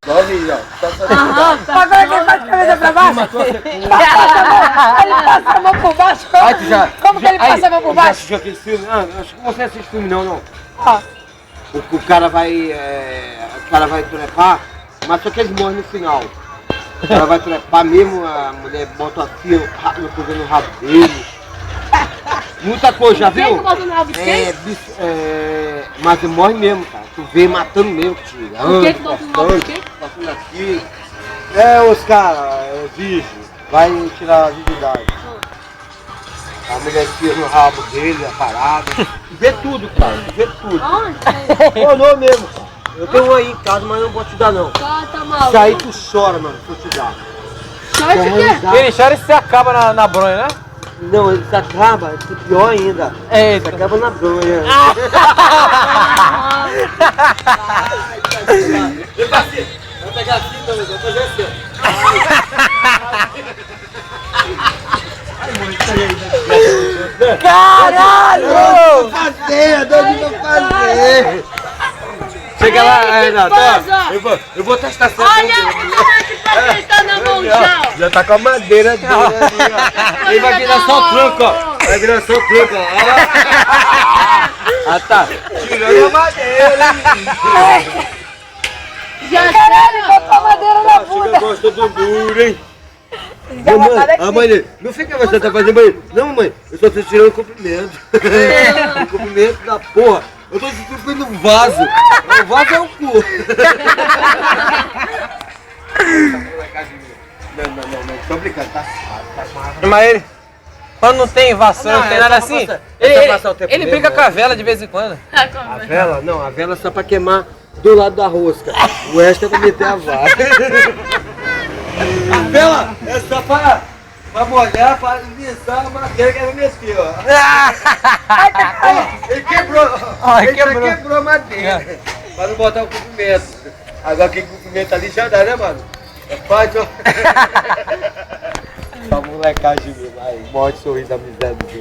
Novinho, ó. Agora quem faz cabeça pra baixo? Ele passa a mão por baixo. Como que ele passa a mão por Já baixo? assistiu aquele filme? Ah, acho que você assiste filme não. Ó. O cara vai. O cara vai trepar, mas só que eles morrem no final. O cara vai trepar mesmo, a mulher bota assim, no coisa no rabo dele. Muita coisa, já viu? Quem que bota no rabo de quem? Mas morre mesmo, cara. Tu vê matando mesmo, tio. O que que bota no rabo de quem? Passando aqui. Os caras, virgem, vai tirar a virgindade. A mulher tira no rabo dele, a parada. Vê tudo, cara, vê tudo. Onde? Olhou mesmo. Eu tenho um aí em casa, mas não vou te dar não. Tá maluco. Isso aí tu chora, mano, se eu te dar. Chora de quê? Ele chora e se acaba na bronha, né? Não, ele se acaba, é pior ainda. É, Se acaba na bronha. Vai pegar assim, então, vou fazer assim. Caralho! Fazer, não fazer. Chega lá, Renato, ó, eu vou testar certo. Olha, como é que tá deitando na mão já? Já tá com a madeira dele ali, ó. Ele vai virar só o tronco, ó. Vai virar só o tronco, ó. Ah, tá. Tirando a madeira. Já Caralho, botou a madeira na Chega, bunda. gosta do duro, hein? Dá vontade aqui. A mãe dele, não fica você tá fazendo mãe. Não, mãe, eu só tô tirando o comprimento. O comprimento da porra. Eu tô sentindo um vaso. O vaso é o cu. Não, tô brincando, tá? Mas ele, quando não tem vassoura, não, Não, tem é nada só pra assim, passar- é só passar o tempo ele mesmo, brinca né? com a vela de vez em quando. A vela? Não, a vela é só pra queimar do lado da rosca. O resto é pra meter a vara. A vela é só pra molhar, pra alimentar a madeira que vai meter, ó. Ele quebrou. Ai, Ele já quebrou. quebrou a madeira. Pra não botar o comprimento. Agora aquele comprimento ali já dá, né, mano? É fácil. Só molecagem mesmo. Aí, morre de sorriso da miséria do dia.